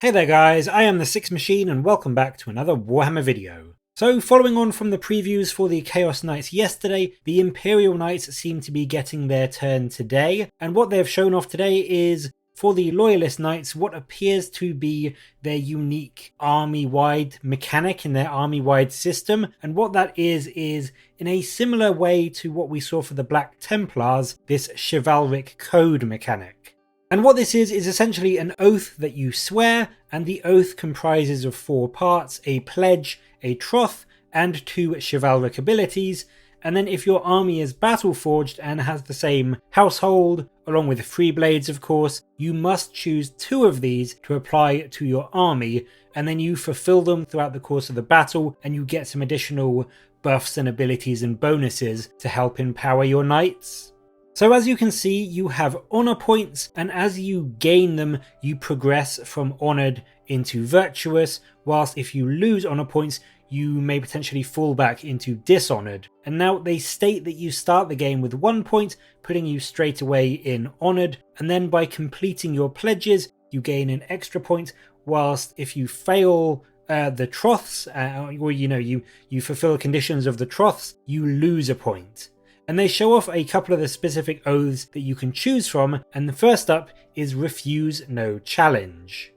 Hey there guys, I am the Six Machine and welcome back to another Warhammer video. So following on from the previews for the Chaos Knights yesterday, the Imperial Knights seem to be getting their turn today, and what they've shown off today is, for the Loyalist Knights, what appears to be their unique army-wide mechanic in their army-wide system, and what that is in a similar way to what we saw for the Black Templars, this chivalric code mechanic. And what this is essentially an oath that you swear, and the oath comprises of 4 parts: a pledge, a troth, and 2 chivalric abilities. And then if your army is battle forged and has the same household, along with free blades of course, you must choose 2 of these to apply to your army, and then you fulfill them throughout the course of the battle, and you get some additional buffs and abilities and bonuses to help empower your knights. So as you can see, you have honor points, and as you gain them, you progress from honored into virtuous, whilst if you lose honor points, you may potentially fall back into dishonored. And now they state that you start the game with 1 point, putting you straight away in honored, and then by completing your pledges, you gain an extra point, whilst if you fail the troths, or you fulfill conditions of the troths, you lose a point. And they show off a couple of the specific oaths that you can choose from, and the first up is Refuse No Challenge.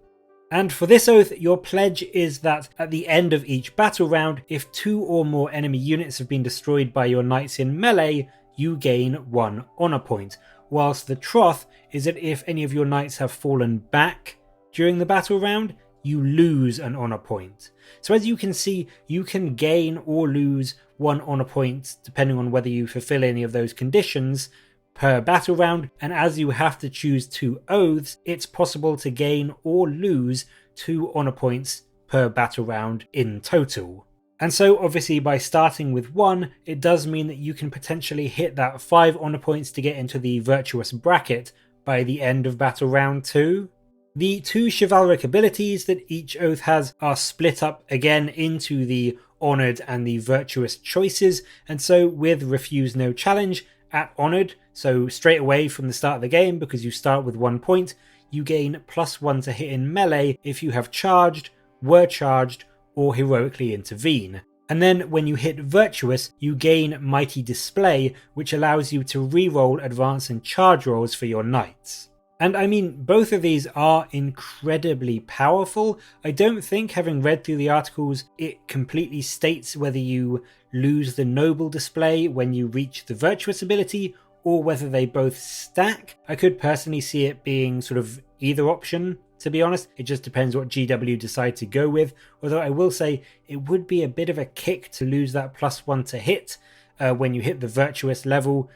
And for this oath, your pledge is that at the end of each battle round, if 2 or more enemy units have been destroyed by your knights in melee, you gain 1 honor point, whilst the troth is that if any of your knights have fallen back during the battle round, you lose an honor point. So as you can see, you can gain or lose 1 honor point depending on whether you fulfill any of those conditions per battle round, and as you have to choose 2 oaths, it's possible to gain or lose 2 honor points per battle round in total. And so obviously by starting with 1, it does mean that you can potentially hit that 5 honor points to get into the virtuous bracket by the end of battle round 2. The 2 chivalric abilities that each oath has are split up again into the honoured and the virtuous choices, and so with Refuse No Challenge at honoured, so straight away from the start of the game, because you start with 1 point, you gain +1 to hit in melee if you have charged, were charged, or heroically intervene. And then when you hit virtuous, you gain Mighty Display, which allows you to reroll advance and charge rolls for your knights. And I mean, both of these are incredibly powerful. I don't think, having read through the articles, it completely states whether you lose the noble display when you reach the virtuous ability, or whether they both stack. I could personally see it being sort of either option, to be honest. It just depends what GW decide to go with. Although I will say, it would be a bit of a kick to lose that +1 to hit when you hit the virtuous level,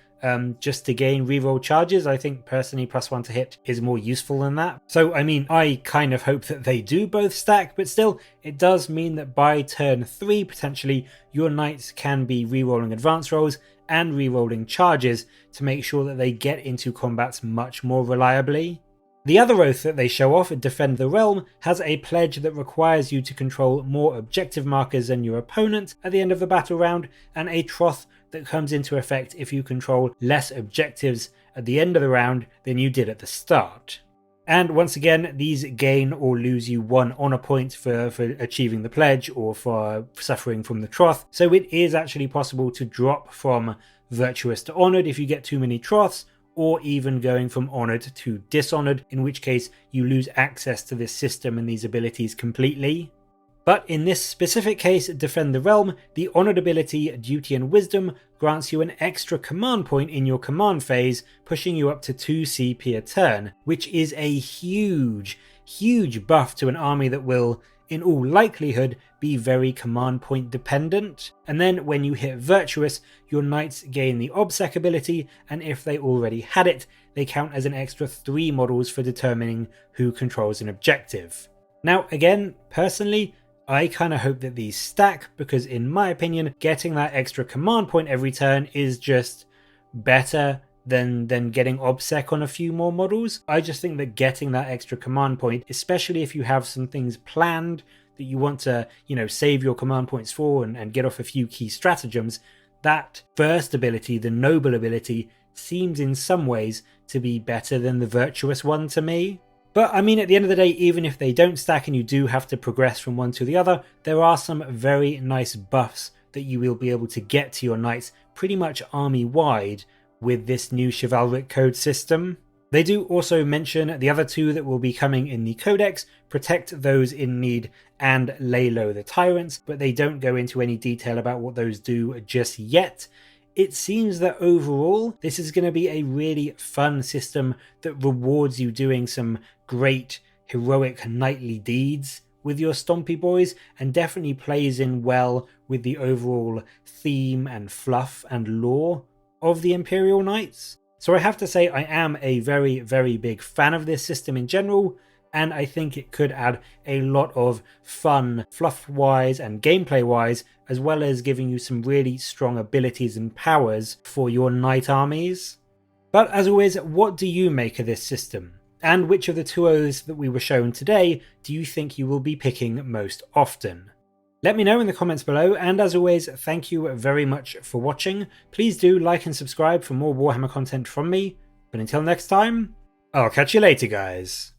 just to gain reroll charges. I think personally +1 to hit is more useful than that. So I mean, I kind of hope that they do both stack, but still it does mean that by turn 3 potentially your knights can be rerolling advance rolls and rerolling charges to make sure that they get into combats much more reliably. The other oath that they show off, Defend the Realm, has a pledge that requires you to control more objective markers than your opponent at the end of the battle round, and a troth that comes into effect if you control less objectives at the end of the round than you did at the start. And once again, these gain or lose you 1 honor point for achieving the pledge or for suffering from the troth, so it is actually possible to drop from virtuous to honoured if you get too many troths, or even going from honoured to dishonoured, in which case you lose access to this system and these abilities completely. But in this specific case, Defend the Realm, the honoured ability Duty and Wisdom grants you an extra command point in your command phase, pushing you up to 2 CP a turn, which is a huge buff to an army that will, in all likelihood, be very command point dependent. And then when you hit Virtuous, your knights gain the Obsec ability, and if they already had it, they count as an extra 3 models for determining who controls an objective. Now again, personally, I kind of hope that these stack, because in my opinion, getting that extra command point every turn is just better than getting Obsec on a few more models. I just think that getting that extra command point, especially if you have some things planned that you want to, save your command points for and get off a few key stratagems, that first ability, the noble ability, seems in some ways to be better than the virtuous one to me. But I mean, at the end of the day, even if they don't stack and you do have to progress from one to the other, there are some very nice buffs that you will be able to get to your knights pretty much army-wide with this new chivalric code system. They do also mention the other two that will be coming in the Codex, Protect Those in Need and Lay Low the Tyrants, but they don't go into any detail about what those do just yet. It seems that overall, this is going to be a really fun system that rewards you doing some great heroic knightly deeds with your Stompy Boys, and definitely plays in well with the overall theme and fluff and lore of the Imperial Knights. So I have to say I am a very, very big fan of this system in general, and I think it could add a lot of fun fluff-wise and gameplay-wise, as well as giving you some really strong abilities and powers for your knight armies. But as always, what do you make of this system? And which of the 2Os that we were shown today do you think you will be picking most often? Let me know in the comments below, and as always, thank you very much for watching. Please do like and subscribe for more Warhammer content from me, but until next time, I'll catch you later, guys.